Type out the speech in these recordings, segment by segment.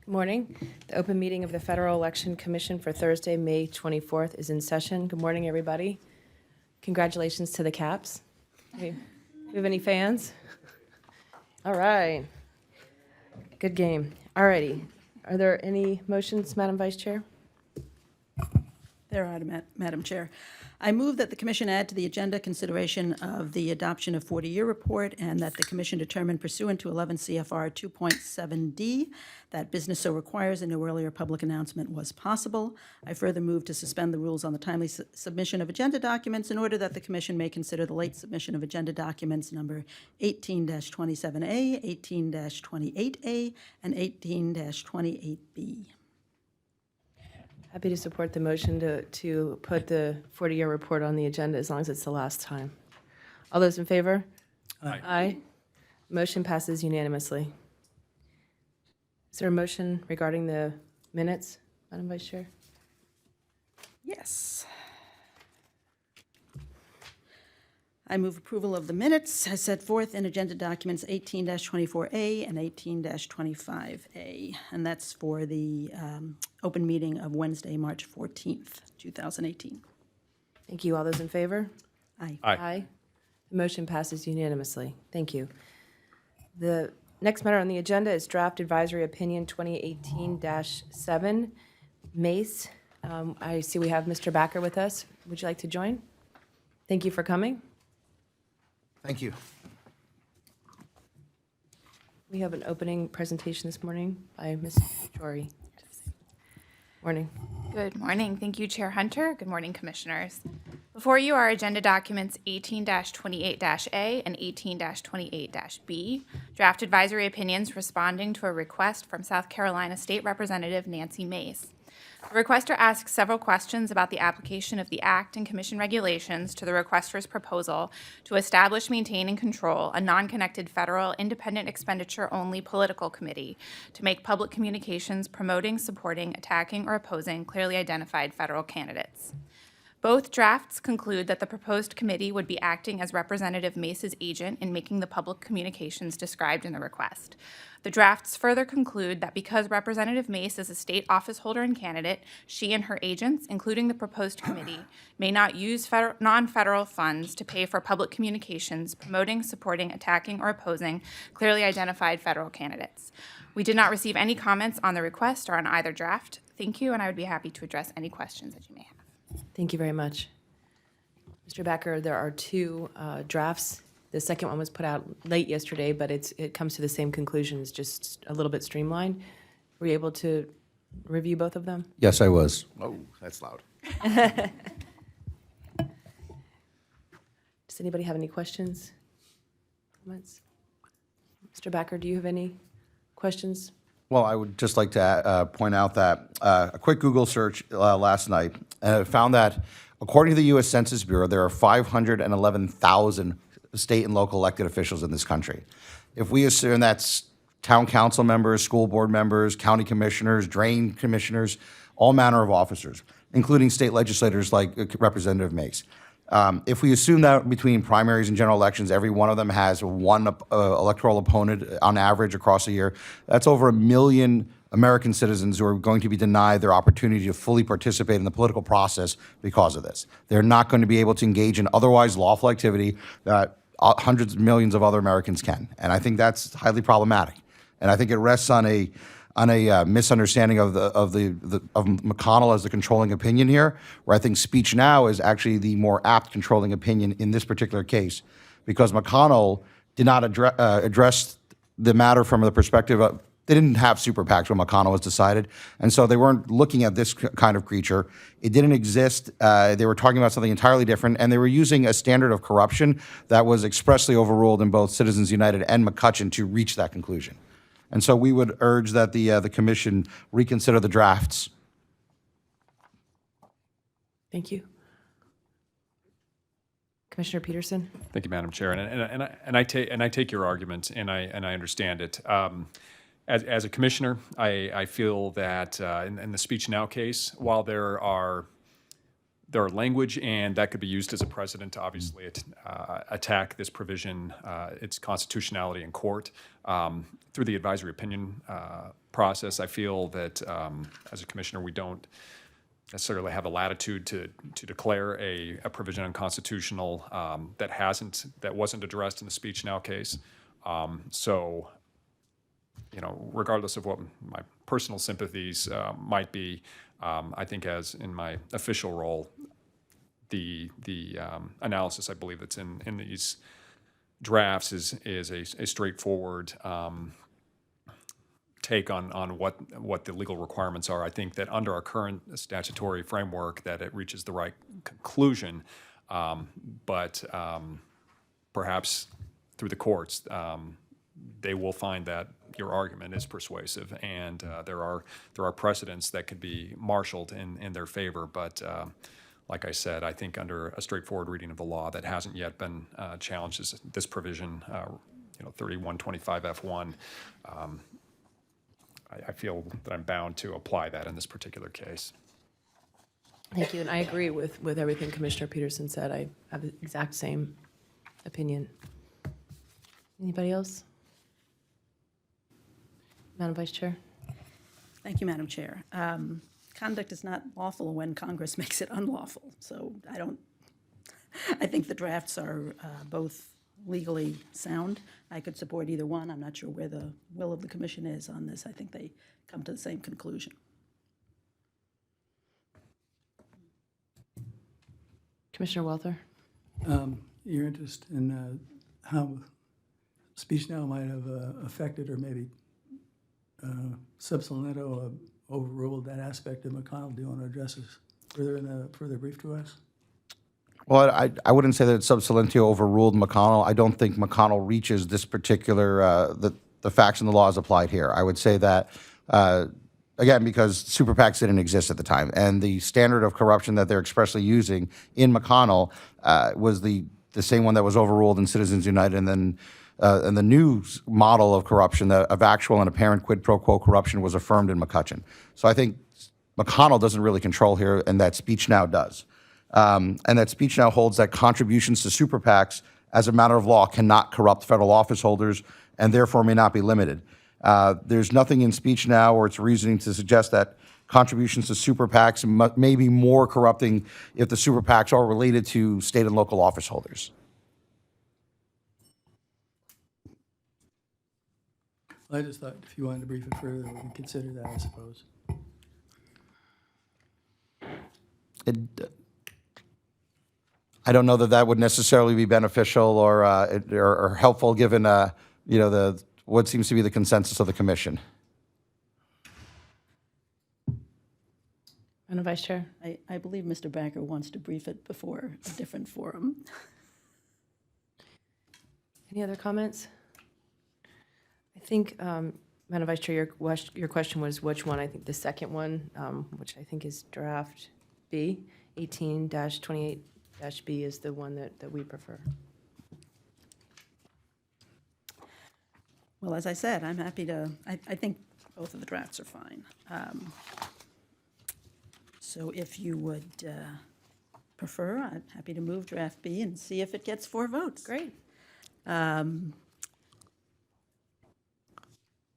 Good morning. The open meeting of the Federal Election Commission for Thursday, May 24th is in session. Good morning, everybody. Congratulations to the Caps. Do we have any fans? All right. Good game. All righty. Are there any motions, Madam Vice Chair? There are, Madam Chair. I move that the Commission add to the agenda consideration of the adoption of 40-year report and that the Commission determine pursuant to 11 CFR 2.7D that business so requires and no earlier public announcement was possible. I further move to suspend the rules on the timely submission of agenda documents in order that the Commission may consider the late submission of agenda documents number 18-27A, 18-28A, and 18-28B. Happy to support the motion to put the 40-year report on the agenda as long as it's the last time. All those in favor? Aye. Aye. Motion passes unanimously. Is there a motion regarding the minutes, Madam Vice Chair? Yes. I move approval of the minutes as set forth in agenda documents 18-24A and 18-25A, and that's for the open meeting of Wednesday, March 14th, 2018. Thank you. All those in favor? Aye. Aye. The motion passes unanimously. Thank you. The next matter on the agenda is Draft Advisory Opinion 2018-7, MACE. I see we have Mr. Backer with us. Would you like to join? Thank you for coming. Thank you. We have an opening presentation this morning by Ms. Jory. Morning. Good morning. Thank you, Chair Hunter. Good morning, Commissioners. Before you are agenda documents 18-28-A and 18-28-B, draft advisory opinions responding to a request from South Carolina State Representative Nancy Mace. The requester asks several questions about the application of the Act and Commission regulations to the requester's proposal to establish, maintain, and control a non-connected federal independent expenditure-only political committee to make public communications promoting, supporting, attacking, or opposing clearly identified federal candidates. Both drafts conclude that the proposed committee would be acting as Representative Mace's agent in making the public communications described in the request. The drafts further conclude that because Representative Mace is a state office holder and candidate, she and her agents, including the proposed committee, may not use non-federal funds to pay for public communications promoting, supporting, attacking, or opposing clearly identified federal candidates. We did not receive any comments on the request or on either draft. Thank you, and I would be happy to address any questions that you may have. Thank you very much. Mr. Backer, there are two drafts. The second one was put out late yesterday, but it comes to the same conclusion. It's just a little bit streamlined. Were you able to review both of them? Yes, I was. Oh, that's loud. Does anybody have any questions, comments? Mr. Backer, do you have any questions? Well, I would just like to point out that a quick Google search last night found that, according to the U.S. Census Bureau, there are 511,000 state and local elected officials in this country. If we assume that's town council members, school board members, county commissioners, drain commissioners, all manner of officers, including state legislators like Representative Mace. If we assume that between primaries and general elections, every one of them has one electoral opponent on average across a year, that's over 1 million American citizens who are going to be denied their opportunity to fully participate in the political process because of this. They're not going to be able to engage in otherwise lawful activity that hundreds of millions of other Americans can. And I think that's highly problematic. And I think it rests on a misunderstanding of McConnell as the controlling opinion here, where I think Speech Now is actually the more apt controlling opinion in this particular case, because McConnell did not address the matter from the perspective of, they didn't have super PACs when McConnell was decided, and so they weren't looking at this kind of creature. It didn't exist. They were talking about something entirely different, and they were using a standard of corruption that was expressly overruled in both Citizens United and McCutcheon to reach that conclusion. And so we would urge that the commission reconsider the drafts. Thank you. Commissioner Peterson? Thank you, Madam Chair. And I take your argument, and I understand it. As a commissioner, I feel that in the Speech Now case, while there are there are language, and that could be used as a precedent to obviously attack this provision, its constitutionality in court. Through the advisory opinion process, I feel that as a commissioner, we don't necessarily have a latitude to declare a provision unconstitutional that wasn't addressed in the Speech Now case. So, regardless of what my personal sympathies might be, I think as in my official role, the analysis I believe that's in these drafts is a straightforward take on what the legal requirements are. I think that under our current statutory framework that it reaches the right conclusion, but perhaps through the courts, they will find that your argument is persuasive, and there are precedents that could be marshaled in their favor. But like I said, I think under a straightforward reading of the law that hasn't yet been challenged is this provision, 3125F1. I feel that I'm bound to apply that in this particular case. Thank you, and I agree with everything Commissioner Peterson said. I have the exact same opinion. Anybody else? Madam Vice Chair? Thank you, Madam Chair. Conduct is not lawful when Congress makes it unlawful. So I think the drafts are both legally sound. I could support either one. I'm not sure where the will of the commission is on this. I think they come to the same conclusion. Commissioner Welter? Your interest in how Speech Now might have affected or maybe sub saliento overruled that aspect of McConnell. Do you want to address this further in a further brief to us? Well, I wouldn't say that sub silentio overruled McConnell. I don't think McConnell reaches this particular, the facts and the laws applied here. I would say that, again, because super PACs didn't exist at the time, and the standard of corruption that they're expressly using in McConnell was the same one that was overruled in Citizens United, and then and the new model of corruption, of actual and apparent quid pro quo corruption, was affirmed in McCutcheon. So I think McConnell doesn't really control here, and that Speech Now does. And that Speech Now holds that contributions to super PACs, as a matter of law, cannot corrupt federal office holders and therefore may not be limited. There's nothing in Speech Now or its reasoning to suggest that contributions to super PACs may be more corrupting if the super PACs are related to state and local office holders. I just thought if you wanted to brief it further, we could consider that, I suppose. I don't know that that would necessarily be beneficial or helpful, given what seems to be the consensus of the commission. Madam Vice Chair? I believe Mr. Backer wants to brief it before a different forum. Any other comments? I think, Madam Vice Chair, your question was which one? I think the second one, which I think is draft B, 18-28-B is the one that we prefer. Well, as I said, I'm happy to, I think both of the drafts are fine. So if you would prefer, I'm happy to move draft B and see if it gets 4 votes. Great.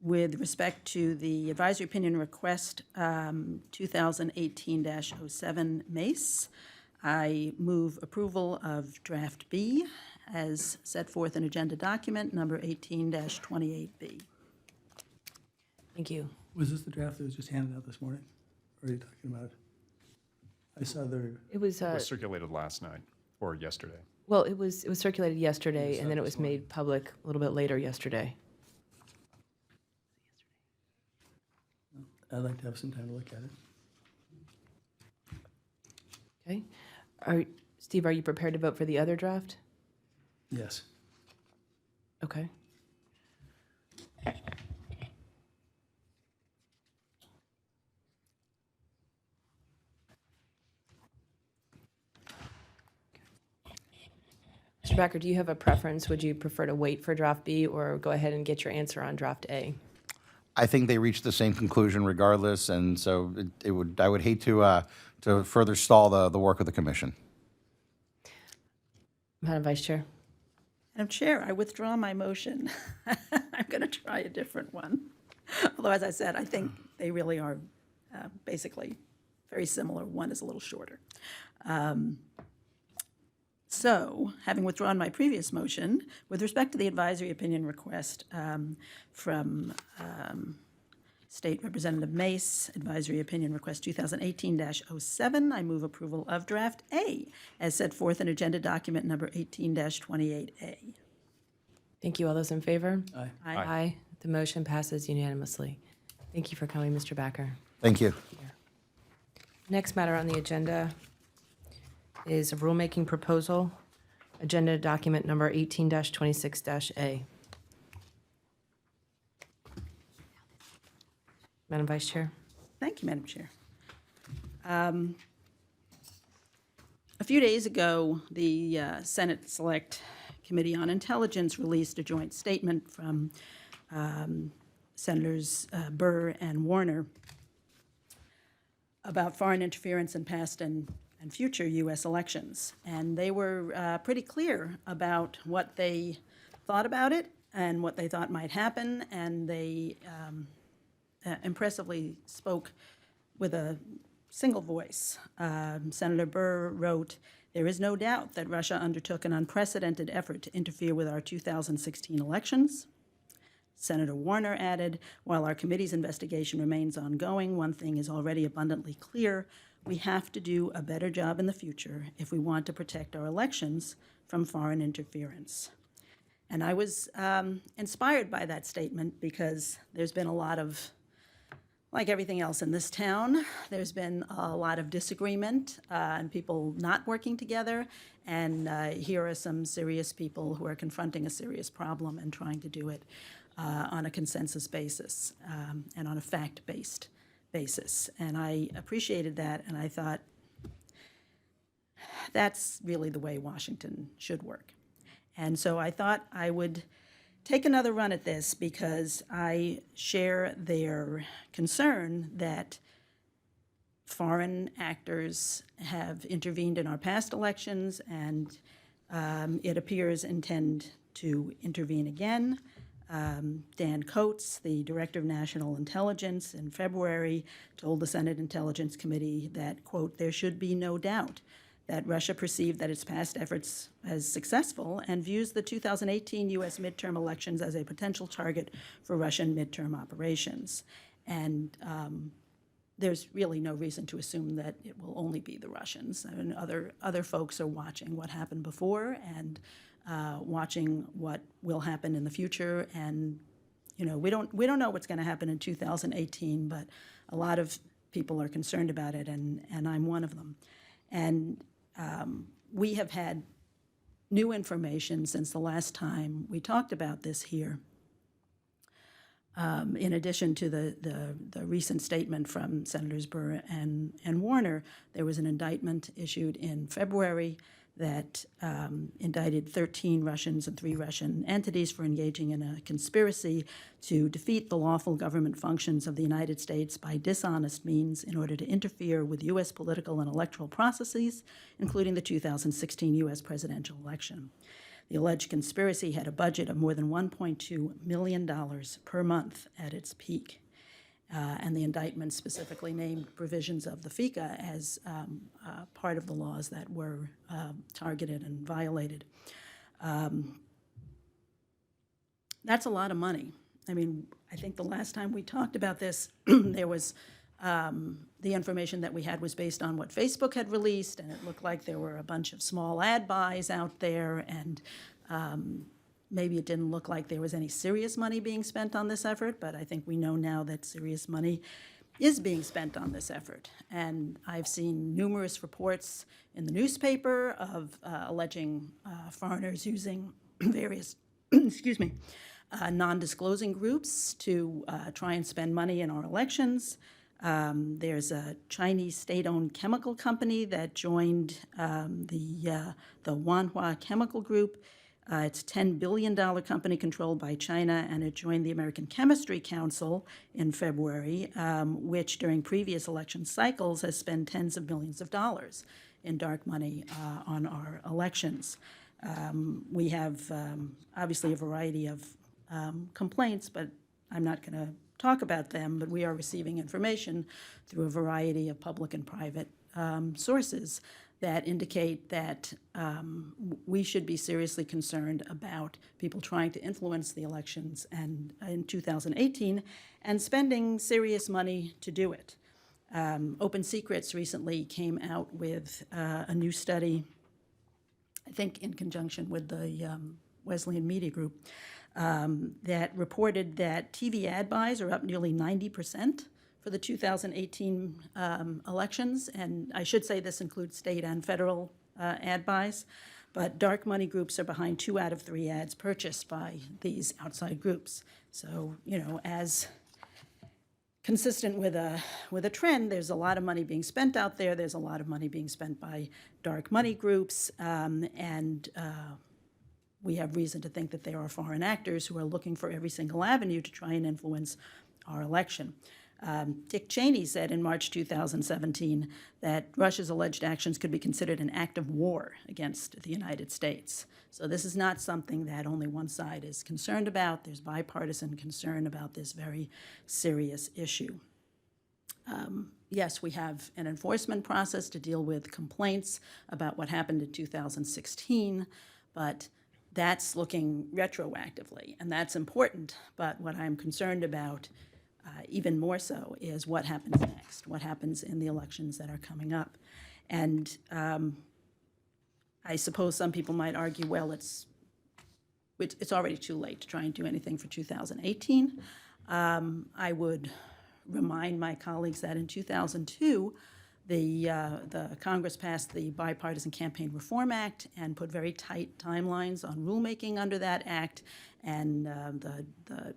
With respect to the advisory opinion request, 2018-07 MACE, I move approval of draft B as set forth in agenda document number 18-28B. Thank you. Was this the draft that was just handed out this morning? Or are you talking about? I saw there. It was, It was circulated last night or yesterday. well, it was circulated yesterday, and then it was made public a little bit later yesterday. I'd like to have some time to look at it. Okay. Steve, are you prepared to vote for the other draft? Yes. Okay. Mr. Backer, do you have a preference? Would you prefer to wait for draft B or go ahead and get your answer on draft A? I think they reached the same conclusion regardless, and so I would hate to to further stall the work of the commission. Madam Vice Chair. Madam Chair, I withdraw my motion. I'm going to try a different one. Although, as I said, I think they really are basically very similar. One is a little shorter. So, having withdrawn my previous motion, with respect to the advisory opinion request from State Representative Mace, advisory opinion request 2018-07, I move approval of draft A as set forth in agenda document number 18-28A. Thank you. All those in favor? Aye. Aye. The motion passes unanimously. Thank you for coming, Mr. Backer. Thank you. Next matter on the agenda is a rulemaking proposal, agenda document number 18-26-A. Madam Vice Chair. Thank you, Madam Chair. A few days ago, the Senate Select Committee on Intelligence released a joint statement from Senators Burr and Warner about foreign interference in past and future U.S. elections. And they were pretty clear about what they thought about it and what they thought might happen, and they impressively spoke with a single voice. Senator Burr wrote, "There is no doubt that Russia undertook an unprecedented effort to interfere with our 2016 elections." Senator Warner added, "While our committee's investigation remains ongoing, one thing is already abundantly clear. We have to do a better job in the future if we want to protect our elections from foreign interference." And I was inspired by that statement because there's been a lot of, like everything else in this town, there's been a lot of disagreement and people not working together. And here are some serious people who are confronting a serious problem and trying to do it on a consensus basis and on a fact-based basis. And I appreciated that, and I thought that's really the way Washington should work. And so I thought I would take another run at this because I share their concern that foreign actors have intervened in our past elections and it appears intend to intervene again. Dan Coates, the Director of National Intelligence, in February told the Senate Intelligence Committee that, quote, "There should be no doubt that Russia perceived that its past efforts as successful and views the 2018 U.S. midterm elections as a potential target for Russian midterm operations." And there's really no reason to assume that it will only be the Russians. I mean, other folks are watching what happened before and watching what will happen in the future. And you know, we don't know what's going to happen in 2018, but a lot of people are concerned about it, and I'm one of them. And we have had new information since the last time we talked about this here. In addition to the recent statement from Senators Burr and Warner, there was an indictment issued in February that indicted 13 Russians and 3 Russian entities for engaging in a conspiracy to defeat the lawful government functions of the United States by dishonest means in order to interfere with U.S. political and electoral processes, including the 2016 U.S. presidential election. The alleged conspiracy had a budget of more than $1.2 million per month at its peak. And the indictment specifically named provisions of the FICA as part of the laws that were targeted and violated. That's a lot of money. I mean, I think the last time we talked about this, there was the information that we had was based on what Facebook had released, and it looked like there were a bunch of small ad buys out there, and maybe it didn't look like there was any serious money being spent on this effort, but I think we know now that serious money is being spent on this effort. And I've seen numerous reports in the newspaper of alleging foreigners using various, excuse me, non-disclosing groups to try and spend money in our elections. There's a Chinese state-owned chemical company that joined the Wanhua Chemical Group It's a $10 billion company controlled by China, and it joined the American Chemistry Council in February, which during previous election cycles has spent tens of millions of dollars in dark money on our elections. We have obviously a variety of complaints, but I'm not going to talk about them, but we are receiving information through a variety of public and private sources that indicate that we should be seriously concerned about people trying to influence the elections and in 2018 and spending serious money to do it. Open Secrets recently came out with a new study, I think in conjunction with the Wesleyan Media Group, that reported that TV ad buys are up nearly 90% for the 2018 elections. And I should say this includes state and federal ad buys. But dark money groups are behind 2 out of 3 ads purchased by these outside groups. So, you know, as consistent with a trend, there's a lot of money being spent out there. There's a lot of money being spent by dark money groups. We have reason to think that there are foreign actors who are looking for every single avenue to try and influence our election. Dick Cheney said in March 2017 that Russia's alleged actions could be considered an act of war against the United States. So this is not something that only one side is concerned about. There's bipartisan concern about this very serious issue. Yes, we have an enforcement process to deal with complaints about what happened in 2016, but that's looking retroactively, and that's important. But what I'm concerned about even more so is what happens next, what happens in the elections that are coming up. And I suppose some people might argue, well, it's already too late to try and do anything for 2018. I would remind my colleagues that in 2002, the Congress passed the Bipartisan Campaign Reform Act and put very tight timelines on rulemaking under that act, and the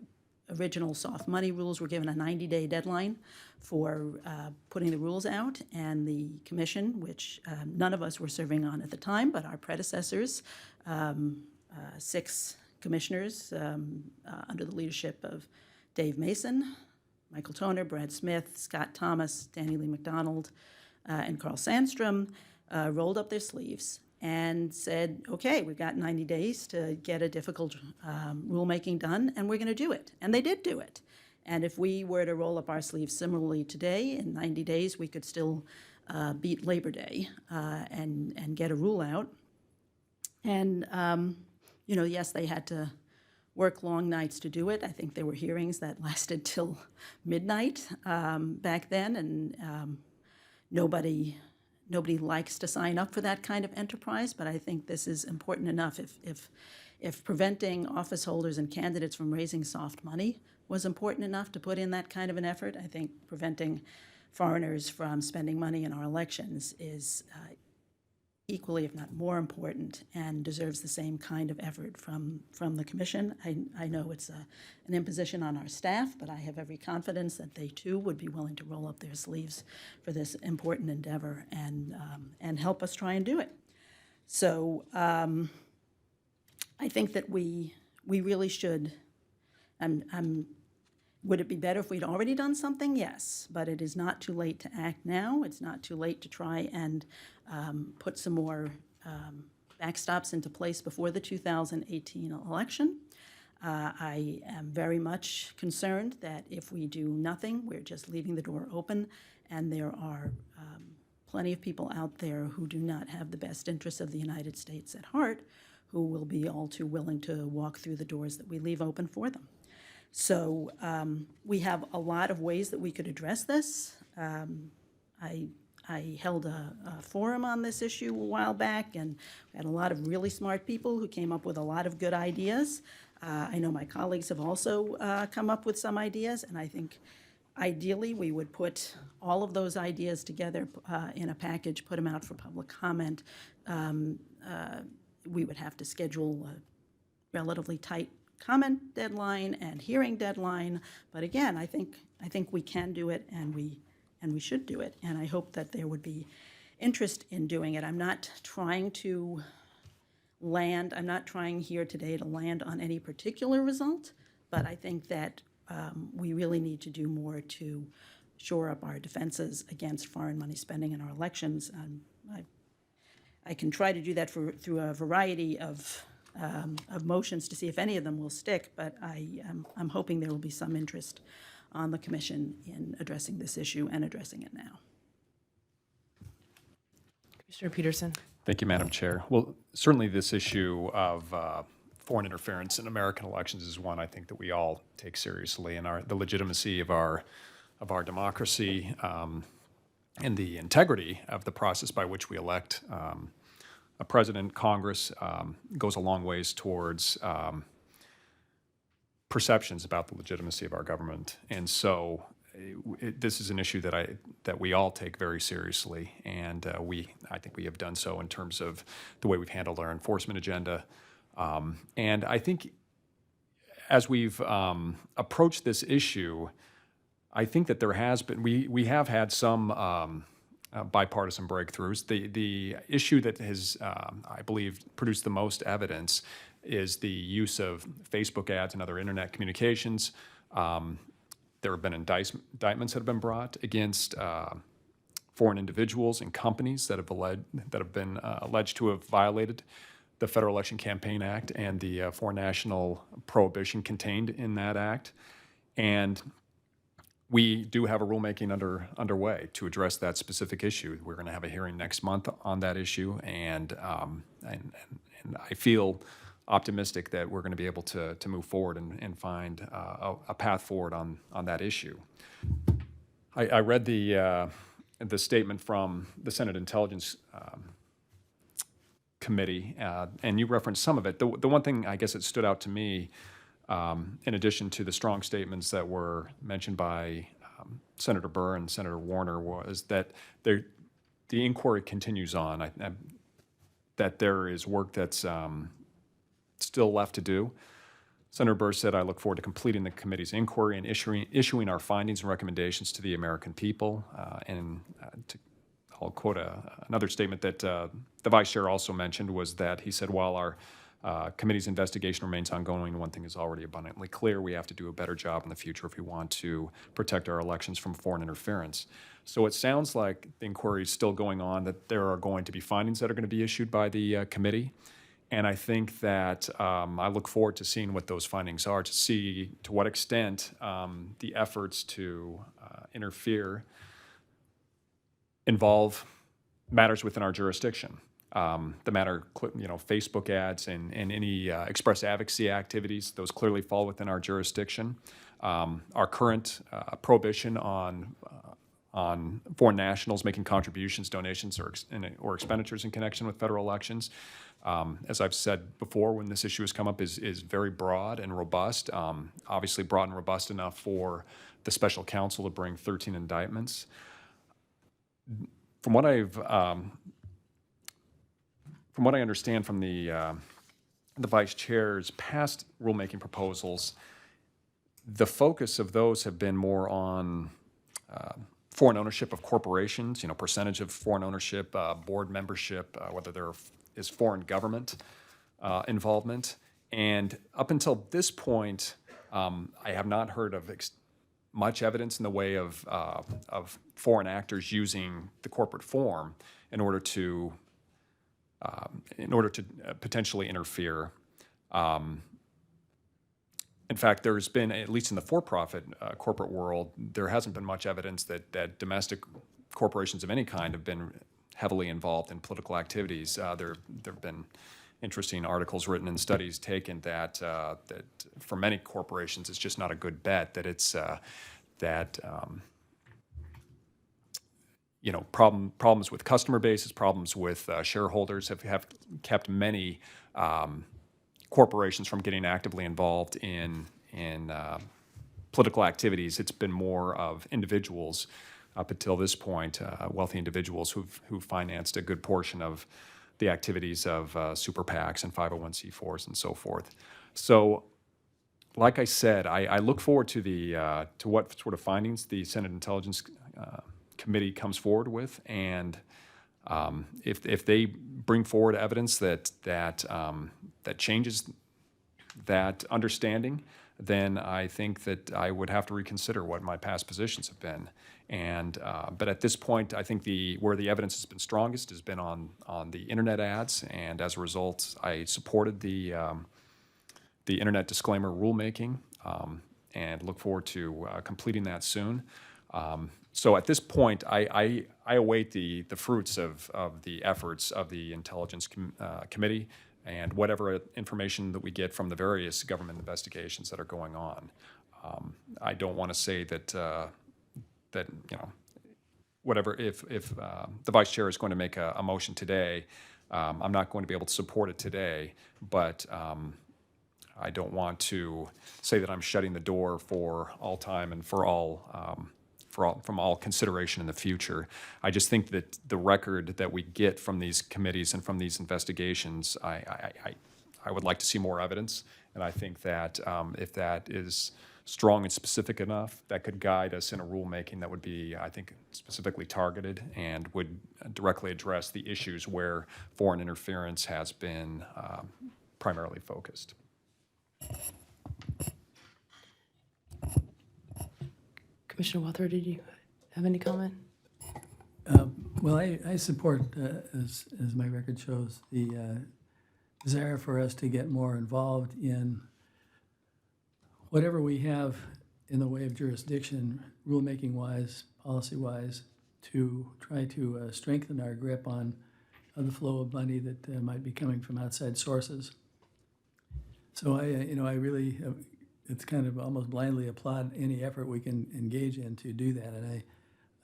original soft money rules were given a 90-day deadline for putting the rules out, and the commission, which none of us were serving on at the time, but our predecessors, 6 commissioners under the leadership of Dave Mason, Michael Toner, Brad Smith, Scott Thomas, Danny Lee McDonald, and Carl Sandstrom, rolled up their sleeves and said, okay, we've got 90 days to get a difficult rulemaking done, and we're going to do it. And they did do it. And if we were to roll up our sleeves similarly today, in 90 days, we could still beat Labor Day and get a rule out. And, you know, yes, they had to work long nights to do it. I think there were hearings that lasted till midnight back then, and nobody likes to sign up for that kind of enterprise, but I think this is important enough. If preventing office holders and candidates from raising soft money was important enough to put in that kind of an effort, I think preventing foreigners from spending money in our elections is equally, if not more important, and deserves the same kind of effort from the commission. I know it's an imposition on our staff, but I have every confidence that they too would be willing to roll up their sleeves for this important endeavor and help us try and do it. So I think that we really should. Would it be better if we'd already done something? Yes, but it is not too late to act now. It's not too late to try and put some more backstops into place before the 2018 election. I am very much concerned that if we do nothing, we're just leaving the door open, and there are plenty of people out there who do not have the best interests of the United States at heart, who will be all too willing to walk through the doors that we leave open for them. So we have a lot of ways that we could address this. I held a forum on this issue a while back, and we had a lot of really smart people who came up with a lot of good ideas. I know my colleagues have also come up with some ideas, and I think ideally we would put all of those ideas together in a package, put them out for public comment. We would have to schedule a relatively tight comment deadline and hearing deadline, but again, I think we can do it, and we should do it, and I hope that there would be interest in doing it. I'm not trying to land. I'm not trying here today to land on any particular result, but I think that we really need to do more to shore up our defenses against foreign money spending in our elections. I can try to do that through a variety of motions to see if any of them will stick, but I'm hoping there will be some interest on the commission in addressing this issue and addressing it now. Commissioner Peterson. Thank you, Madam Chair. Well, certainly this issue of foreign interference in American elections is one I think that we all take seriously, and the legitimacy of our democracy and the integrity of the process by which we elect a president, Congress, goes a long ways towards perceptions about the legitimacy of our government. And so this is an issue that we all take very seriously, and I think we have done so in terms of the way we've handled our enforcement agenda. And I think as we've approached this issue, I think that there has been, we have had some bipartisan breakthroughs. The issue that has, I believe, produced the most evidence is the use of Facebook ads and other internet communications. There have been indictments that have been brought against foreign individuals and companies that have been alleged to have violated the Federal Election Campaign Act and the foreign national prohibition contained in that act. And we do have a rulemaking underway to address that specific issue. We're going to have a hearing next month on that issue, and I feel optimistic that we're going to be able to move forward and find a path forward on that issue. I read the statement from the Senate Intelligence Committee, and you referenced some of it. The one thing I guess that stood out to me, in addition to the strong statements that were mentioned by Senator Burr and Senator Warner, was that the inquiry continues on, that there is work that's still left to do. Senator Burr said, "I look forward to completing the committee's inquiry and issuing our findings and recommendations to the American people." I'll quote another statement that the Vice Chair also mentioned, was that he said, "While our committee's investigation remains ongoing, one thing is already abundantly clear: we have to do a better job in the future if we want to protect our elections from foreign interference." So it sounds like the inquiry is still going on, that there are going to be findings that are going to be issued by the committee. And I think that I look forward to seeing what those findings are, to see to what extent the efforts to interfere involve matters within our jurisdiction. The matter, Facebook ads and any express advocacy activities, those clearly fall within our jurisdiction. Our current prohibition on foreign nationals making contributions, donations, or expenditures in connection with federal elections, as I've said before, when this issue has come up, is very broad and robust. Obviously, broad and robust enough for the special counsel to bring 13 indictments. From what I understand from the Vice Chair's past rulemaking proposals, the focus of those have been more on foreign ownership of corporations, percentage of foreign ownership, board membership, whether there is foreign government involvement. And up until this point, I have not heard of much evidence in the way of foreign actors using the corporate form in order to potentially interfere. In fact, there's been, at least in the for-profit corporate world, there hasn't been much evidence that domestic corporations of any kind have been heavily involved in political activities. There have been interesting articles written and studies taken that for many corporations, it's just not a good bet, that it's problems with customer bases, problems with shareholders have kept many corporations from getting actively involved in political activities. It's been more of individuals up until this point, wealthy individuals who've financed a good portion of the activities of super PACs and 501c4s and so forth. So, like I said, I look forward to what sort of findings the Senate Intelligence Committee comes forward with, and If they bring forward evidence that changes that understanding, then I think that I would have to reconsider what my past positions have been. And but at this point, I think where the evidence has been strongest has been on the internet ads, and as a result, I supported the internet disclaimer rulemaking, and look forward to completing that soon. So at this point, I await the fruits of the efforts of the Intelligence Committee and whatever information that we get from the various government investigations that are going on. I don't want to say that whatever, if the vice chair is going to make a motion today, I'm not going to be able to support it today, but I don't want to say that I'm shutting the door for all time and from all consideration in the future. I just think that the record that we get from these committees and from these investigations, I would like to see more evidence, and I think that if that is strong and specific enough, that could guide us in a rulemaking that would be, I think, specifically targeted and would directly address the issues where foreign interference has been primarily focused. Commissioner Walther, did you have any comment? Well, I support, as my record shows, the desire for us to get more involved in whatever we have in the way of jurisdiction, rulemaking-wise, policy-wise, to try to strengthen our grip on the flow of money that might be coming from outside sources. So I really, it's kind of almost blindly applaud any effort we can engage in to do that, and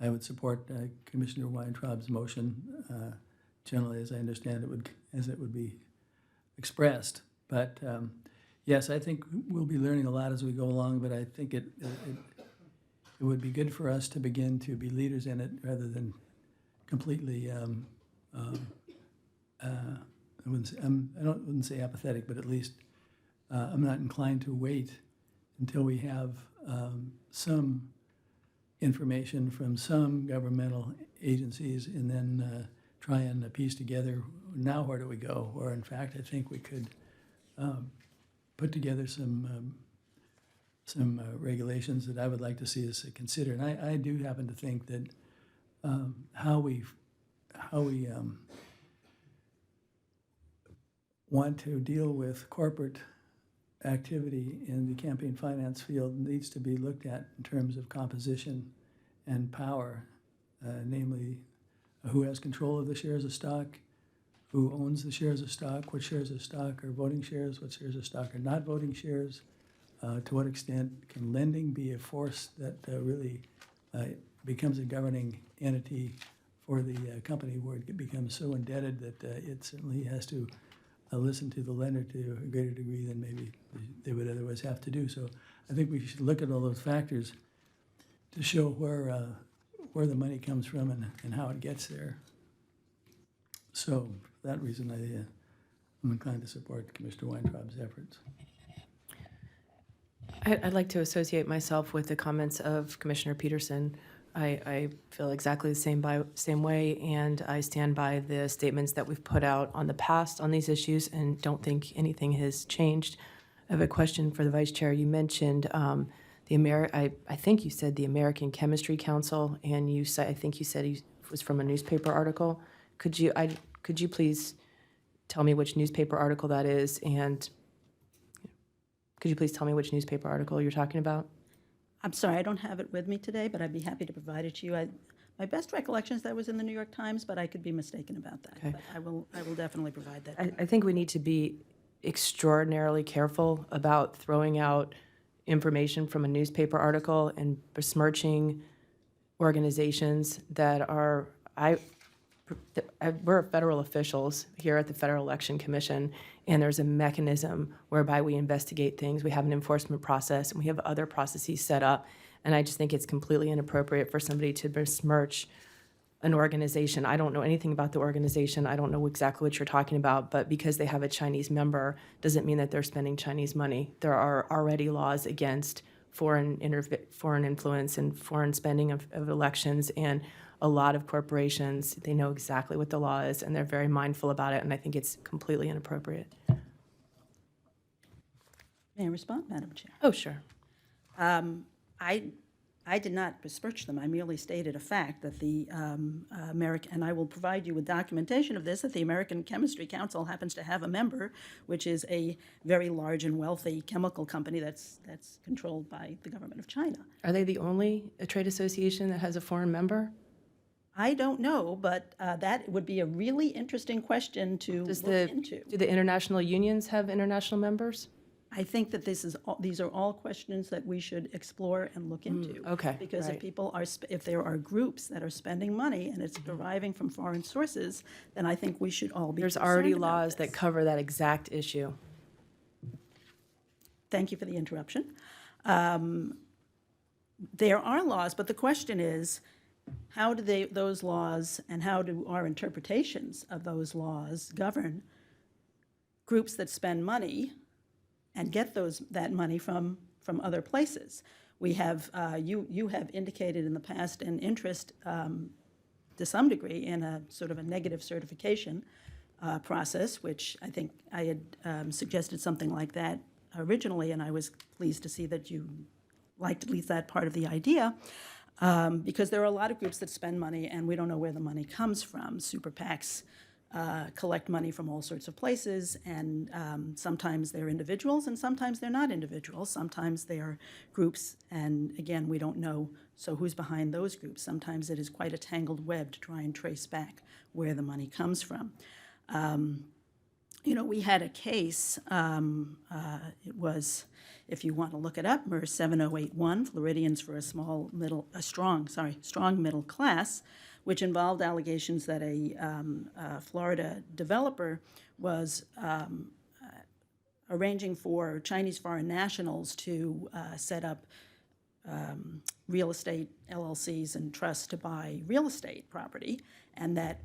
I would support Commissioner Weintraub's motion, generally as I understand it as it would be expressed. But yes, I think we'll be learning a lot as we go along, but I think it would be good for us to begin to be leaders in it rather than completely, I wouldn't say apathetic, but at least I'm not inclined to wait until we have some information from some governmental agencies and then try and piece together, now where do we go? Or in fact, I think we could put together some regulations that I would like to see us consider. And I do happen to think that how we want to deal with corporate activity in the campaign finance field needs to be looked at in terms of composition and power, namely who has control of the shares of stock, who owns the shares of stock, what shares of stock are voting shares, what shares of stock are not voting shares, to what extent can lending be a force that really becomes a governing entity for the company where it becomes so indebted that it certainly has to listen to the lender to a greater degree than maybe they would otherwise have to do. So I think we should look at all those factors to show where the money comes from and how it gets there. So for that reason, I'm inclined to support Commissioner Weintraub's efforts. I'd like to associate myself with the comments of Commissioner Peterson. I feel exactly the same way, and I stand by the statements that we've put out on the past on these issues and don't think anything has changed. I have a question for the Vice Chair. You mentioned I think you said the American Chemistry Council, and I think you said it was from a newspaper article. Could you please tell me which newspaper article that is, and could you please tell me which newspaper article you're talking about? I'm sorry, I don't have it with me today, but I'd be happy to provide it to you. My best recollection is that was in the New York Times, but I could be mistaken about that. Okay. But I will definitely provide that. I think we need to be extraordinarily careful about throwing out information from a newspaper article and besmirching organizations that are, we're federal officials here at the Federal Election Commission, and there's a mechanism whereby we investigate things. We have an enforcement process, and we have other processes set up. And I just think it's completely inappropriate for somebody to besmirch an organization. I don't know anything about the organization. I don't know exactly what you're talking about, but because they have a Chinese member doesn't mean that they're spending Chinese money. There are already laws against foreign influence and foreign spending of elections, and a lot of corporations, they know exactly what the law is, and they're very mindful about it, and I think it's completely inappropriate. May I respond, Madam Chair? Oh, sure. I did not besmirch them. I merely stated a fact that the American, and I will provide you with documentation of this, that the American Chemistry Council happens to have a member, which is a very large and wealthy chemical company that's controlled by the government of China. Are they the only trade association that has a foreign member? I don't know, but that would be a really interesting question to Does look into. do the international unions have international members? I think that these are all questions that we should explore and look into. okay, Because if right. people are, if there are groups that are spending money and it's deriving from foreign sources, then I think we should all be There's concerned already about laws this. that cover that exact issue. Thank you for the interruption. There are laws, but the question is, how do those laws and how do our interpretations of those laws govern groups that spend money and get that money from other places? We have, you have indicated in the past an interest to some degree in a sort of a negative certification process, which I think I had suggested something like that originally, and I was pleased to see that you liked at least that part of the idea, because there are a lot of groups that spend money and we don't know where the money comes from. Super PACs collect money from all sorts of places, and sometimes they're individuals and sometimes they're not individuals. Sometimes they are groups, and again, we don't know, so who's behind those groups? Sometimes it is quite a tangled web to try and trace back where the money comes from. You know, we had a case, it was, if you want to look it up, MERS 7081, Floridians for a strong middle class, which involved allegations that a Florida developer was arranging for Chinese foreign nationals to set up real estate LLCs and trusts to buy real estate property, and that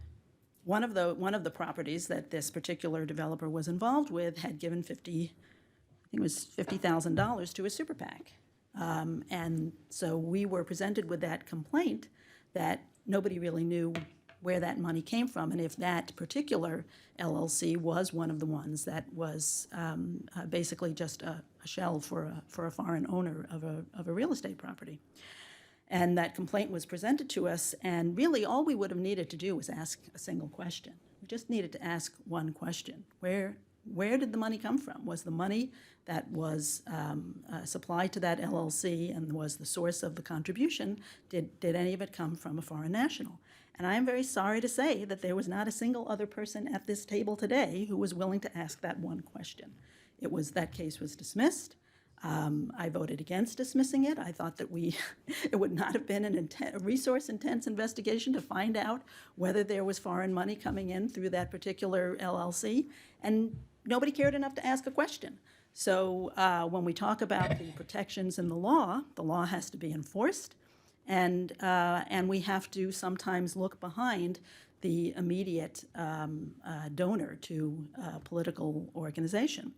one of the properties that this particular developer was involved with had given $50,000 to a super PAC. And so we were presented with that complaint that nobody really knew where that money came from, and if that particular LLC was one of the ones that was basically just a shell for a foreign owner of a real estate property. And that complaint was presented to us, and really all we would have needed to do was ask a single question. We just needed to ask one question. Where did the money come from? Was the money that was supplied to that LLC and was the source of the contribution, did any of it come from a foreign national? And I am very sorry to say that there was not a single other person at this table today who was willing to ask that one question. That case was dismissed. I voted against dismissing it. I thought that it would not have been a resource-intense investigation to find out whether there was foreign money coming in through that particular LLC, and nobody cared enough to ask a question. So when we talk about the protections in the law has to be enforced, and we have to sometimes look behind the immediate donor to a political organization.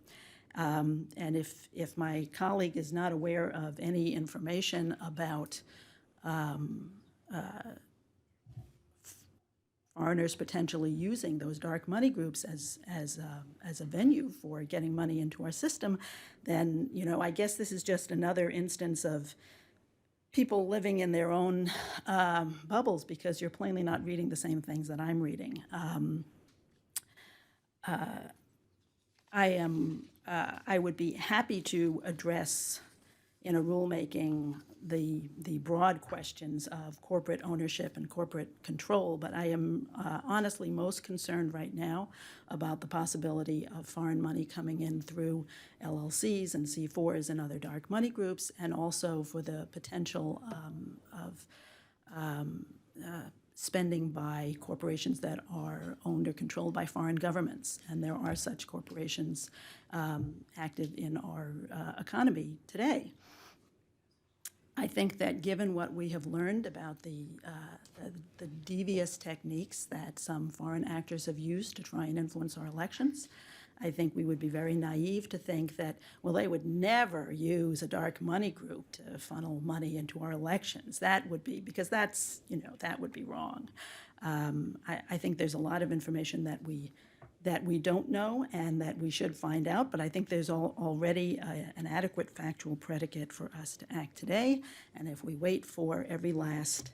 And if my colleague is not aware of any information about foreigners potentially using those dark money groups as a venue for getting money into our system, then, you know, I guess this is just another instance of people living in their own bubbles, because you're plainly not reading the same things that I'm reading. I would be happy to address in a rulemaking the broad questions of corporate ownership and corporate control, but I am honestly most concerned right now about the possibility of foreign money coming in through LLCs and C4s and other dark money groups, and also for the potential of spending by corporations that are owned or controlled by foreign governments. And there are such corporations active in our economy today. I think that given what we have learned about the devious techniques that some foreign actors have used to try and influence our elections, I think we would be very naive to think that, well, they would never use a dark money group to funnel money into our elections. That would be, because that's, that would be wrong. I think there's a lot of information that we don't know and that we should find out, but I think there's already an adequate factual predicate for us to act today. And if we wait for every last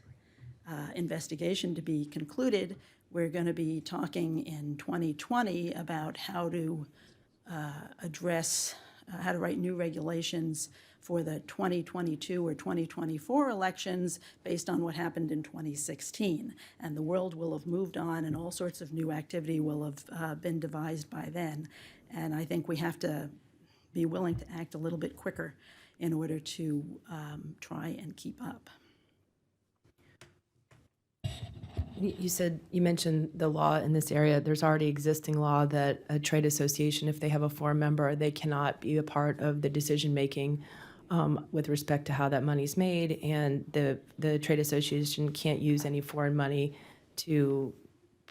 investigation to be concluded, we're going to be talking in 2020 about how to address, how to write new regulations for the 2022 or 2024 elections based on what happened in 2016. And the world will have moved on and all sorts of new activity will have been devised by then. And I think we have to be willing to act a little bit quicker in order to try and keep up. You mentioned the law in this area. There's already existing law that a trade association, if they have a foreign member, they cannot be a part of the decision-making with respect to how that money's made, and the trade association can't use any foreign money to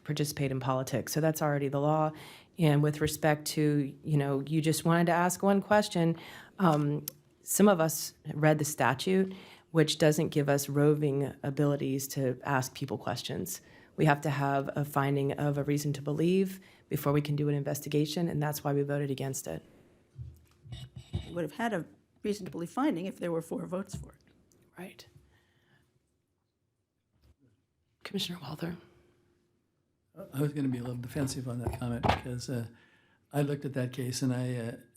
participate in politics. So that's already the law. And with respect to, you just wanted to ask one question. Some of us read the statute, which doesn't give us roving abilities to ask people questions. We have to have a finding of a reason to believe before we can do an investigation, and that's why we voted against it. We would have had a reason to believe finding if there were 4 votes for it. Right. Commissioner Walther. I was going to be a little defensive on that comment because I looked at that case and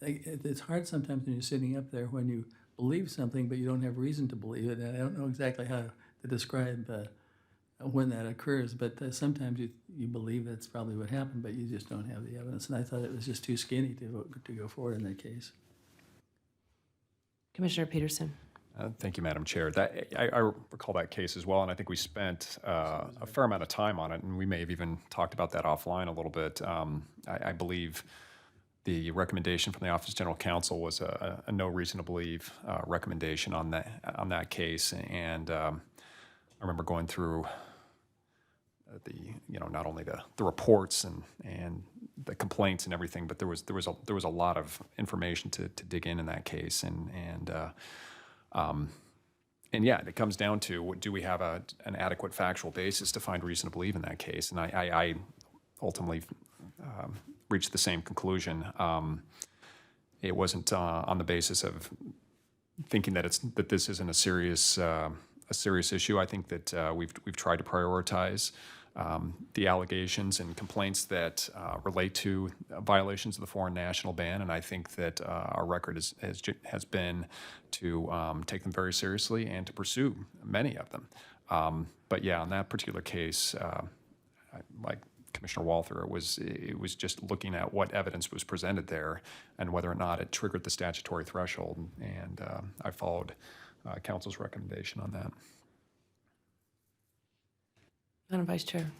it's hard sometimes when you're sitting up there when you believe something but you don't have reason to believe it. And I don't know exactly how to describe when that occurs, but sometimes you believe that's probably what happened, but you just don't have the evidence. And I thought it was just too skinny to go forward in that case. Commissioner Peterson. Thank you, Madam Chair. I recall that case as well, and I think we spent a fair amount of time on it, and we may have even talked about that offline a little bit. I believe the recommendation from the Office of General Counsel was a no reason to believe recommendation on that case, and I remember going through not only the reports and the complaints and everything, but there was a lot of information to dig in that case, and yeah, it comes down to, do we have an adequate factual basis to find reason to believe in that case? And I ultimately reached the same conclusion. It wasn't on the basis of thinking that this isn't a serious issue. I think that we've tried to prioritize the allegations and complaints that relate to violations of the foreign national ban, and I think that our record has been to take them very seriously and to pursue many of them. But yeah, on that particular case, like Commissioner Walther, it was just looking at what evidence was presented there and whether or not it triggered the statutory threshold, and I followed Council's recommendation on that. Madam Vice Chair.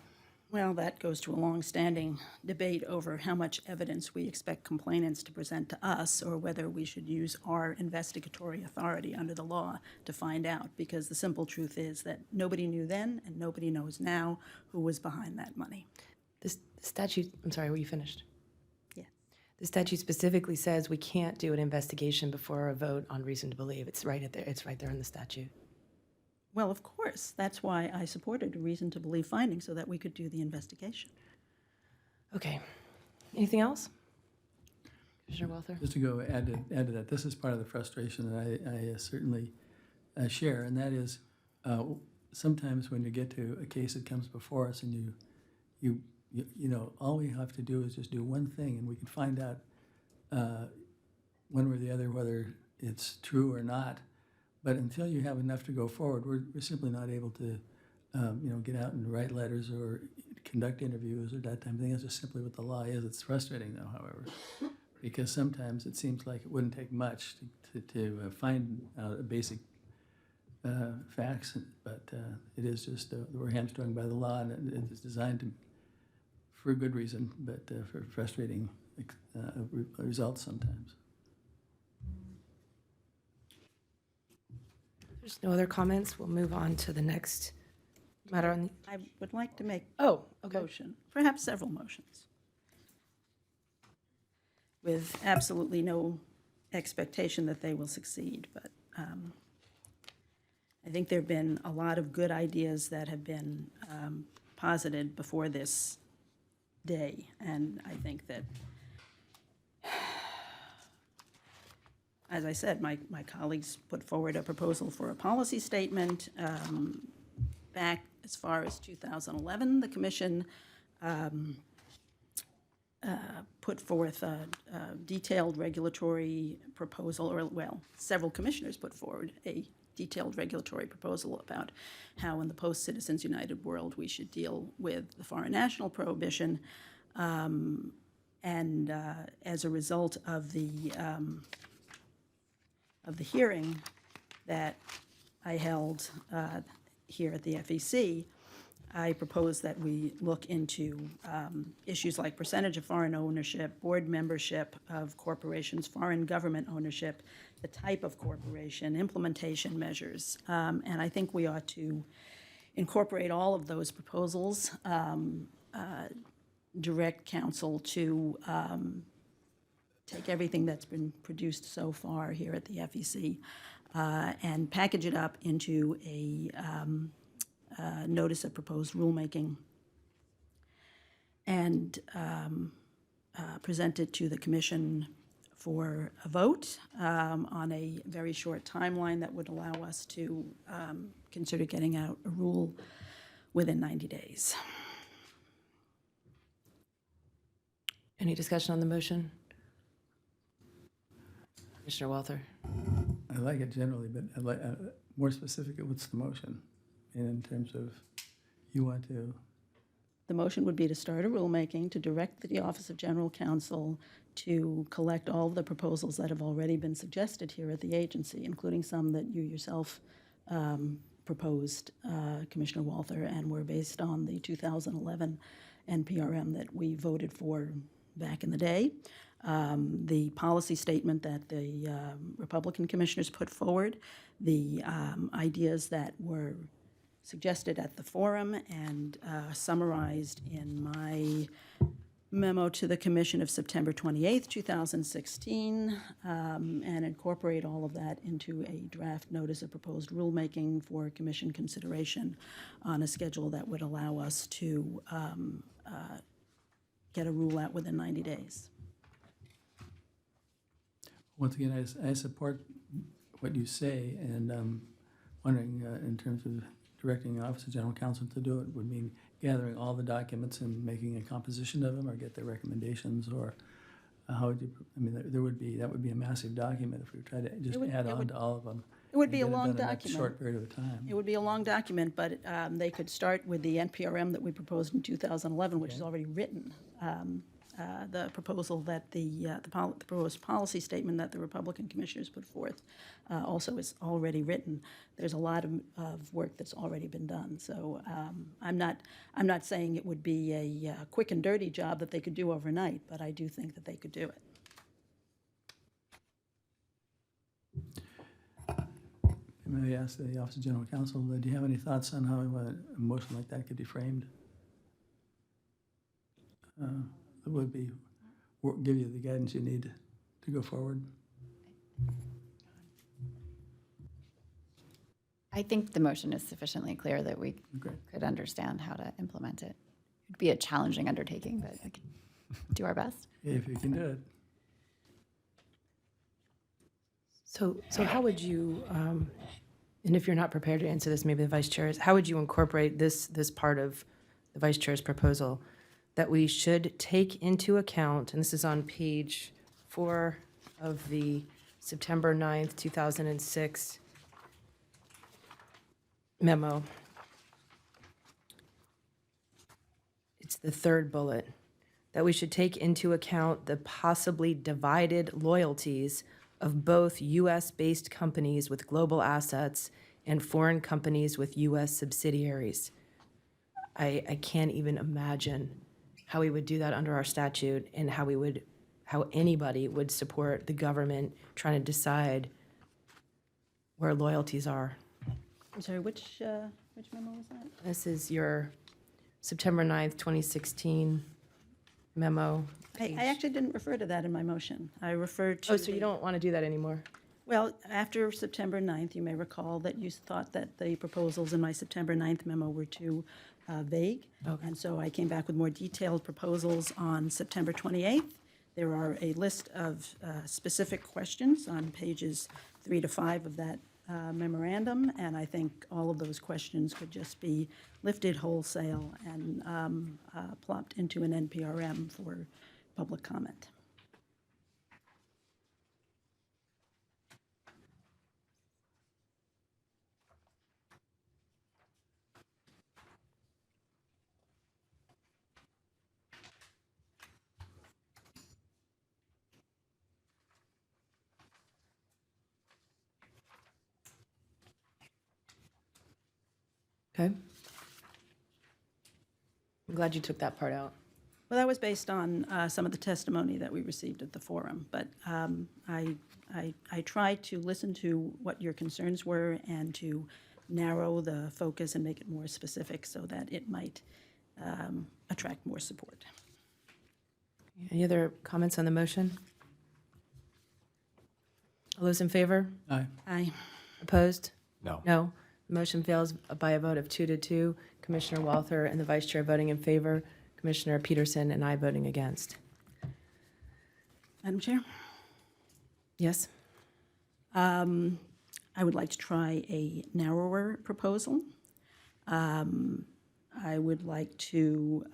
Well, that goes to a long-standing debate over how much evidence we expect complainants to present to us, or whether we should use our investigatory authority under the law to find out, because the simple truth is that nobody knew then and nobody knows now who was behind that money. The statute, I'm sorry, were you finished? Yeah. The statute specifically says we can't do an investigation before a vote on reason to believe. It's right there in the statute. Well, of course, that's why I supported a reason to believe finding, so that we could do the investigation. Okay. Anything else? Commissioner Walther? Just to go add to that, this is part of the frustration that I certainly share, and that is sometimes when you get to a case that comes before us and you all we have to do is just do one thing and we can find out one way or the other whether it's true or not. But until you have enough to go forward, we're simply not able to get out and write letters or conduct interviews or that type of thing. That's just simply what the law is. It's frustrating, though, however, because sometimes it seems like it wouldn't take much to find out basic facts, but it is just we're hamstrung by the law, and it's designed for a good reason, but for frustrating results sometimes. There's no other comments. We'll move on to the next matter on the... I would like to make Oh, a okay. motion, perhaps several motions. with absolutely no expectation that they will succeed. But I think there have been a lot of good ideas that have been posited before this day. And I think that, as I said, my colleagues put forward a proposal for a policy statement. Back as far as 2011, the commission put forth a detailed regulatory proposal, or, well, several commissioners put forward a detailed regulatory proposal about how in the post-Citizens United world we should deal with the foreign national prohibition. And as a result of the hearing that I held here at the FEC, I propose that we look into issues like percentage of foreign ownership, board membership of corporations, foreign government ownership, the type of corporation, implementation measures. And I think we ought to incorporate all of those proposals, direct counsel to take everything that's been produced so far here at the FEC and package it up into a notice of proposed rulemaking and present it to the commission for a vote on a very short timeline that would allow us to consider getting out a rule within 90 days. Any discussion on the motion? Commissioner Walther? I like it generally, but I'd like, more specific, what's the motion? And in terms of, you want to, The motion would be to start a rulemaking to direct the Office of General Counsel to collect all of the proposals that have already been suggested here at the agency, including some that you yourself proposed, Commissioner Walther, and were based on the 2011 NPRM that we voted for back in the day. The policy statement that the Republican commissioners put forward, the ideas that were suggested at the forum and summarized in my memo to the commission of September 28th, 2016, and incorporate all of that into a draft notice of proposed rulemaking for commission consideration on a schedule that would allow us to get a rule out within 90 days. once again, I support what you say, and wondering in terms of directing the Office of General Counsel to do it would mean gathering all the documents and making a composition of them, or get their recommendations, or how would you, I mean, that would be a massive document if we tried to just add on to all of them. It would be a and get long done in that document. short period of time. It would be a long document, but they could start with the NPRM that we proposed in 2011, which is already written. The proposal that the proposed policy statement that the Republican commissioners put forth also is already written. There's a lot of work that's already been done. So I'm not saying it would be a quick and dirty job that they could do overnight, but I do think that they could do it. Maybe ask the Office of General Counsel, do you have any thoughts on how a motion like that could be framed? That would be, give you the guidance you need to go forward. I think the motion is sufficiently clear that we Great. could understand how to implement it. It'd be a challenging undertaking, but we can do our best. If you can do it. So how would you, and if you're not prepared to answer this, maybe the vice chair is, how would you incorporate this part of the vice chair's proposal? That we should take into account, and this is on page 4 of the September 9th, 2006 memo. It's the third bullet. That we should take into account the possibly divided loyalties of both U.S.-based companies with global assets and foreign companies with U.S. subsidiaries. I can't even imagine how we would do that under our statute, and how anybody would support the government trying to decide where loyalties are. I'm sorry, which memo was that? This is your September 9th, 2016 memo. I actually didn't refer to that in my motion. I referred to. Oh, so you don't want to do that anymore? Well, after September 9th, you may recall that you thought that the proposals in my September 9th memo were too vague. And so I came back with more detailed proposals on September 28th. There are a list of specific questions on pages 3 to 5 of that memorandum, and I think all of those questions could just be lifted wholesale and plopped into an NPRM for public comment. Okay. I'm glad you took that part out. Well, that was based on some of the testimony that we received at the forum, but I tried to listen to what your concerns were and to narrow the focus and make it more specific so that it might attract more support. Any other comments on the motion? All those in favor? Aye. Aye. Opposed? No. No. The motion fails by a vote of 2-2. Commissioner Walther and the vice chair voting in favor, Commissioner Peterson and I voting against. Madam Chair? Yes? I would like to try a narrower proposal. I would like to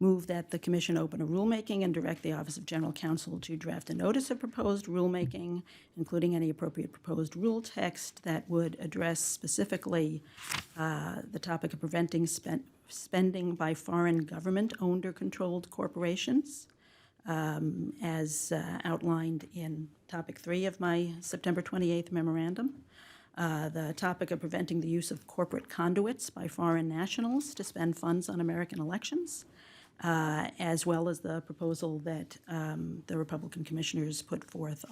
move that the commission open a rulemaking and direct the Office of General Counsel to draft a notice of proposed rulemaking, including any appropriate proposed rule text that would address specifically the topic of preventing spending by foreign government-owned or controlled corporations, as outlined in topic 3 of my September 28th memorandum. The topic of preventing the use of corporate conduits by foreign nationals to spend funds on American elections, as well as the proposal that the Republican commissioners put forth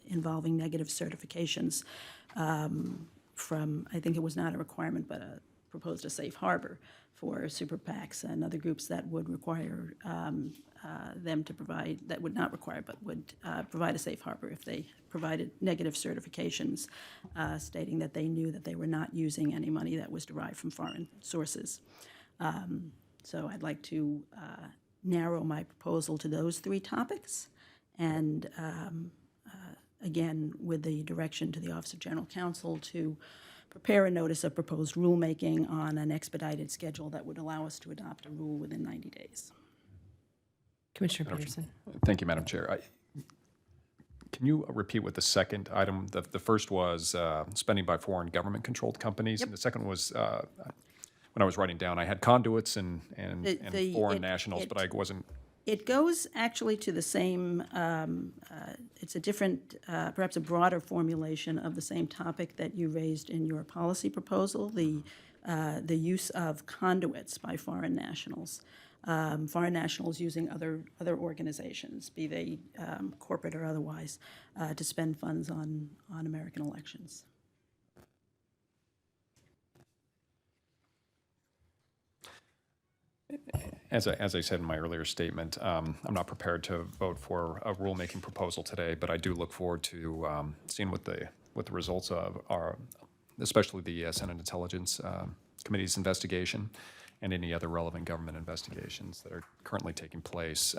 involving negative certifications from, I think it was not a requirement, but proposed a safe harbor for super PACs and other groups that would require them to provide, that would not require, but would provide a safe harbor if they provided negative certifications stating that they knew that they were not using any money that was derived from foreign sources. So I'd like to narrow my proposal to those 3 topics, and again, with the direction to the Office of General Counsel to prepare a notice of proposed rulemaking on an expedited schedule that would allow us to adopt a rule within 90 days. Commissioner Peterson? Thank you, Madam Chair. Can you repeat what the second item, the first was spending by foreign government-controlled companies? And the second was, when I was writing down, I had conduits and foreign nationals, but I wasn't. It goes actually to the same, it's a different, perhaps a broader formulation of the same topic that you raised in your policy proposal, the use of conduits by foreign nationals. Foreign nationals using other organizations, be they corporate or otherwise, to spend funds on American elections. As I said in my earlier statement, I'm not prepared to vote for a rulemaking proposal today, but I do look forward to seeing what the results of are, especially the Senate Intelligence Committee's investigation and any other relevant government investigations that are currently taking place,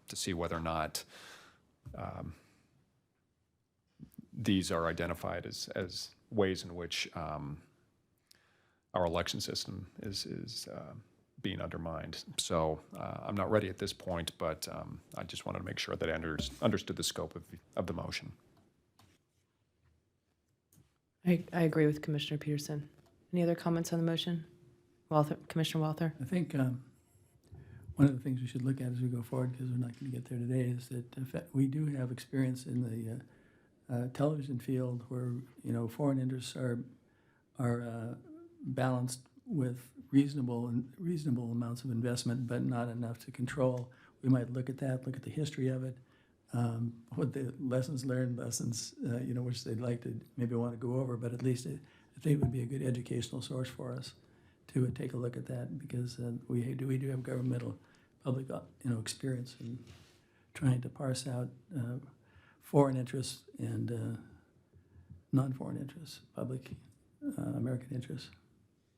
to see whether or not these are identified as ways in which our election system is being undermined. So I'm not ready at this point, but I just wanted to make sure that I understood the scope of the motion. I agree with Commissioner Peterson. Any other comments on the motion? Walther, Commissioner Walther? I think one of the things we should look at as we go forward, because we're not going to get there today, is that we do have experience in the television field where, foreign interests are balanced with reasonable amounts of investment, but not enough to control. We might look at that, look at the history of it, what the lessons learned, which they'd like to maybe want to go over, but at least I think it would be a good educational source for us to take a look at that, because we do have governmental public, experience in trying to parse out foreign interests and non-foreign interests, public American interests.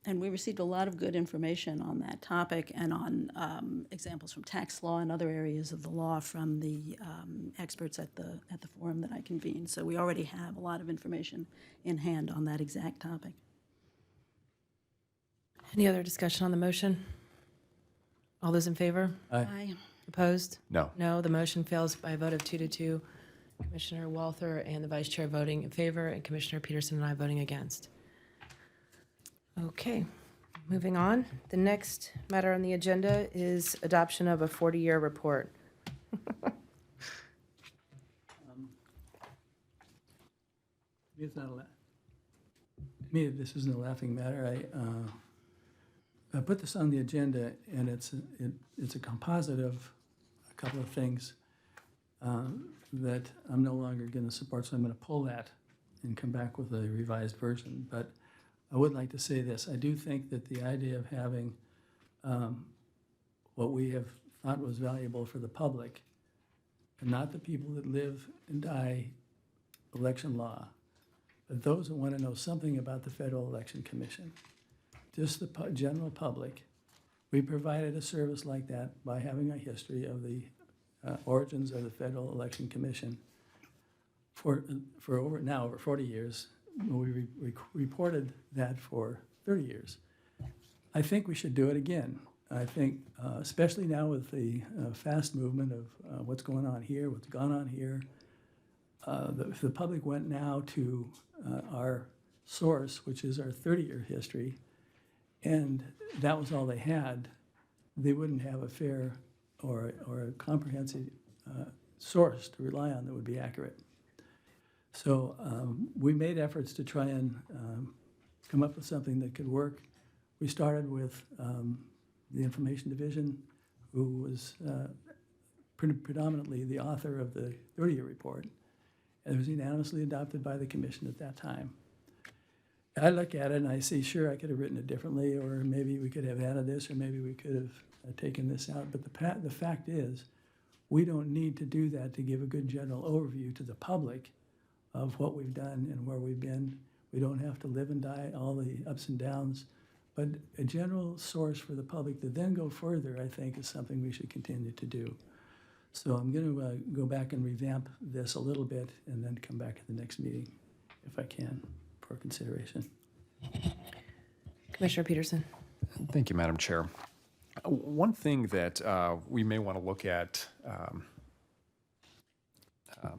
And we received a lot of good information on that topic and on examples from tax law and other areas of the law from the experts at the forum that I convened. So we already have a lot of information in hand on that exact topic. Any other discussion on the motion? All those in favor? Aye. Opposed? No. No, the motion fails by a vote of 2-2. Commissioner Walther and the Vice Chair voting in favor, and Commissioner Peterson and I voting against. Okay, moving on. The next matter on the agenda is adoption of a 40-year report. It's not to me, this isn't a laughing matter. I put this on the agenda, and it's a composite of a couple of things that I'm no longer going to support, so I'm going to pull that and come back with a revised version. But I would like to say this. I do think that the idea of having what we have thought was valuable for the public, and not the people that live and die, election law, but those who want to know something about the Federal Election Commission, just the general public, we provided a service like that by having a history of the origins of the Federal Election Commission for over 40 years. We reported that for 30 years. I think we should do it again. I think, especially now with the fast movement of what's going on here, what's gone on here, if the public went now to our source, which is our 30-year history, and that was all they had, they wouldn't have a fair or a comprehensive source to rely on that would be accurate. So we made efforts to try and come up with something that could work. We started with the Information Division, who was predominantly the author of the 30-year report. And it was unanimously adopted by the commission at that time. I look at it and I see, sure, I could have written it differently, or maybe we could have added this, or maybe we could have taken this out. But the fact is, we don't need to do that to give a good general overview to the public of what we've done and where we've been. We don't have to live and die all the ups and downs. But a general source for the public to then go further, I think, is something we should continue to do. So I'm going to go back and revamp this a little bit and then come back at the next meeting, if I can, for consideration. Commissioner Peterson. Thank you, Madam Chair. One thing that we may want to look at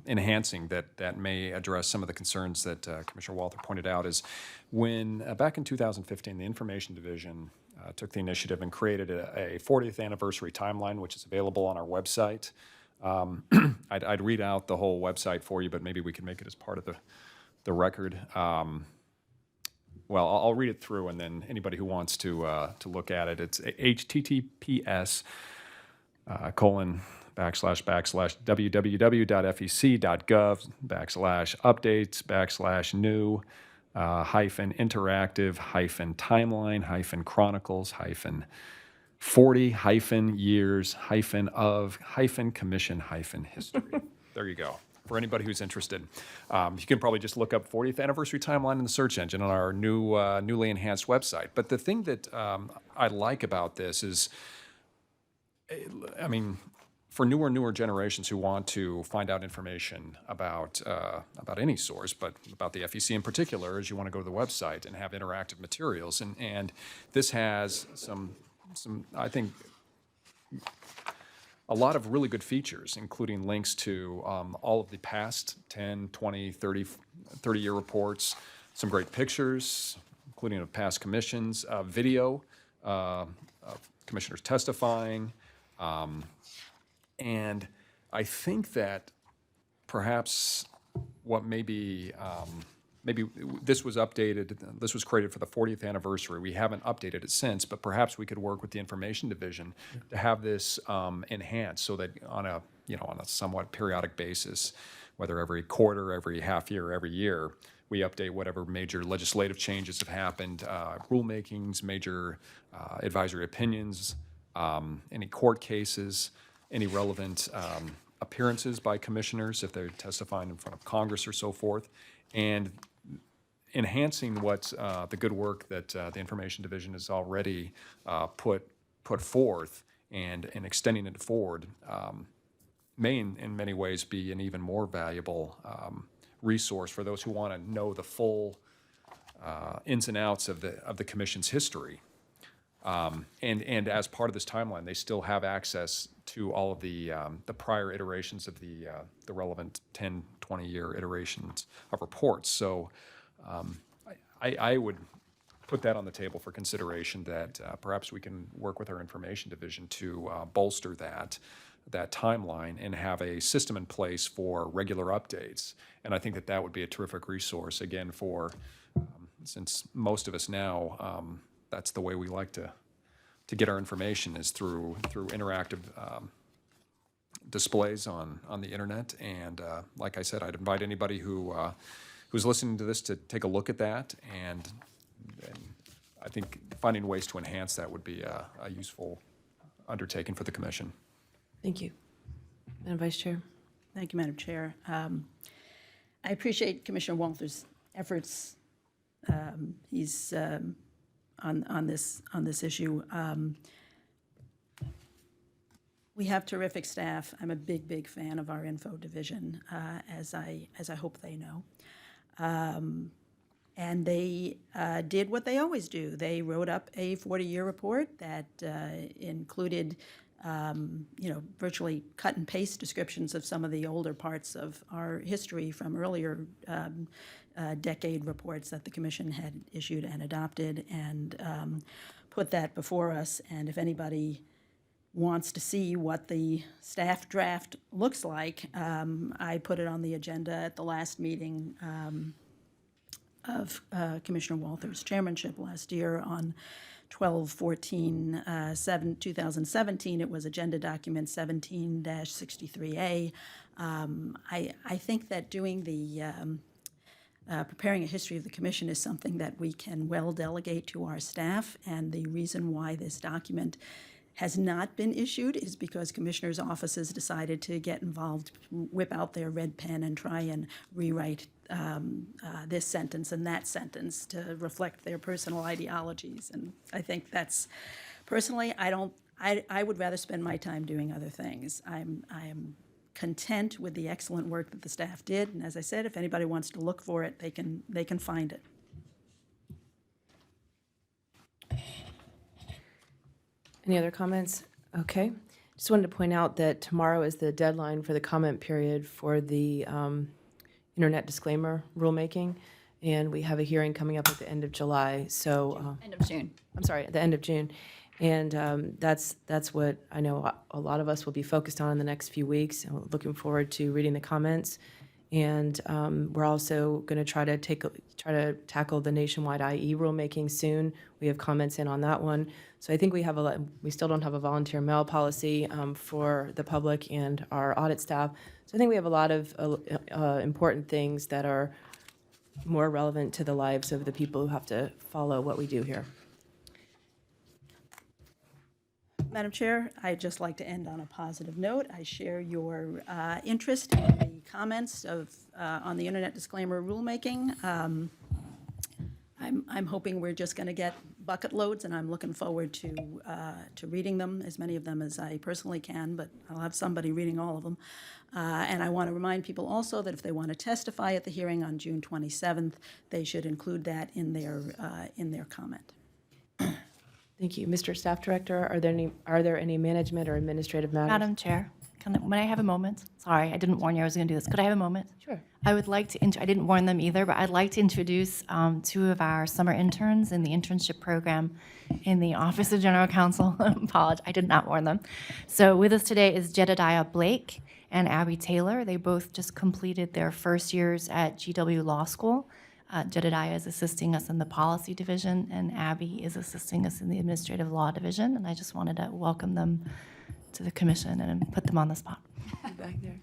enhancing that may address some of the concerns that Commissioner Walther pointed out is when back in 2015, the Information Division took the initiative and created a 40th anniversary timeline, which is available on our website. I'd read out the whole website for you, but maybe we can make it as part of the record. Well, I'll read it through, and then anybody who wants to look at it, it's https www.fec.gov/updates/new -interactive-timeline-40-years-of-commission-history. There you go. For anybody who's interested, you can probably just look up 40th anniversary timeline in the search engine on our newly enhanced website. But the thing that I like about this is, I mean, for newer generations who want to find out information about any source, but about the FEC in particular, is you want to go to the website and have interactive materials. And this has some I think, a lot of really good features, including links to all of the past 10, 20, 30-year reports, some great pictures, including of past commissions, video of commissioners testifying, and I think that perhaps what maybe this was updated, this was created for the 40th anniversary. We haven't updated it since, but perhaps we could work with the Information Division to have this enhanced so that on a somewhat periodic basis, whether every quarter, every half year, every year, we update whatever major legislative changes have happened, rulemakings, major advisory opinions, any court cases, any relevant appearances by commissioners if they're testifying in front of Congress or so forth, and enhancing what the good work that the Information Division has already put forth and extending it forward may in many ways be an even more valuable resource for those who want to know the full ins and outs of the commission's history. And as part of this timeline, they still have access to all of the prior iterations of the relevant 10, 20-year iterations of reports. So I would put that on the table for consideration, that perhaps we can work with our Information Division to bolster that timeline and have a system in place for regular updates. And I think that would be a terrific resource, again, for, since most of us now, that's the way we like to get our information, is through interactive displays on the internet. And like I said, I'd invite anybody who's listening to this to take a look at that. And I think finding ways to enhance that would be a useful undertaking for the commission. Thank you. Madam Vice Chair. Thank you, Madam Chair. I appreciate Commissioner Walters' efforts. He's on this issue. We have terrific staff. I'm a big fan of our info division, as I hope they know. And they did what they always do. They wrote up a 40-year report that included virtually cut and paste descriptions of some of the older parts of our history from earlier decade reports that the Commission had issued and adopted, and put that before us. And if anybody wants to see what the staff draft looks like, I put it on the agenda at the last meeting of Commissioner Walters' chairmanship last year on 12/14/2017. It was Agenda Document 17-63A. I think that doing the preparing a history of the commission is something that we can well delegate to our staff, and the reason why this document has not been issued is because commissioners' offices decided to get involved, whip out their red pen and try and rewrite this sentence and that sentence to reflect their personal ideologies. And I think that's, personally, I would rather spend my time doing other things. I am content with the excellent work that the staff did, and as I said, if anybody wants to look for it, they can find it. Any other comments? Okay. Just wanted to point out that tomorrow is the deadline for the comment period for the internet disclaimer rulemaking, and we have a hearing coming up at the end of July. So End of June. I'm sorry, at the end of June. And that's what I know a lot of us will be focused on in the next few weeks. And we're looking forward to reading the comments. And we're also going to try to tackle the nationwide IE rulemaking soon. We have comments in on that one. So I think we still don't have a volunteer mail policy for the public and our audit staff. So I think we have a lot of important things that are more relevant to the lives of the people who have to follow what we do here. Madam Chair, I'd just like to end on a positive note. I share your interest in the comments on the internet disclaimer rulemaking. I'm hoping we're just going to get bucket loads, and I'm looking forward to reading them, as many of them as I personally can, but I'll have somebody reading all of them. And I want to remind people also that if they want to testify at the hearing on June 27th, they should include that in their comment. Thank you. Mr. Staff Director, are there any management or administrative matters? Madam Chair, may I have a moment? Sorry, I didn't warn you I was going to do this. Could I have a moment? Sure. I would like to, I didn't warn them either, but I'd like to introduce two of our summer interns in the internship program in the Office of General Counsel. Apologize, I did not warn them. So with us today is Jedediah Blake and Abby Taylor. They both just completed their first years at GW Law School. Jedediah is assisting us in the policy division, and Abby is assisting us in the administrative law division. And I just wanted to welcome them to the commission and put them on the spot. Back there.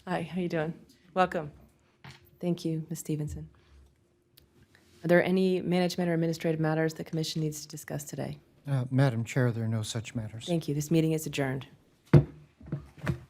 Hi, how you doing? Welcome. Thank you, Ms. Stevenson. Are there any management or administrative matters the commission needs to discuss today? Madam Chair, there are no such matters. Thank you. This meeting is adjourned.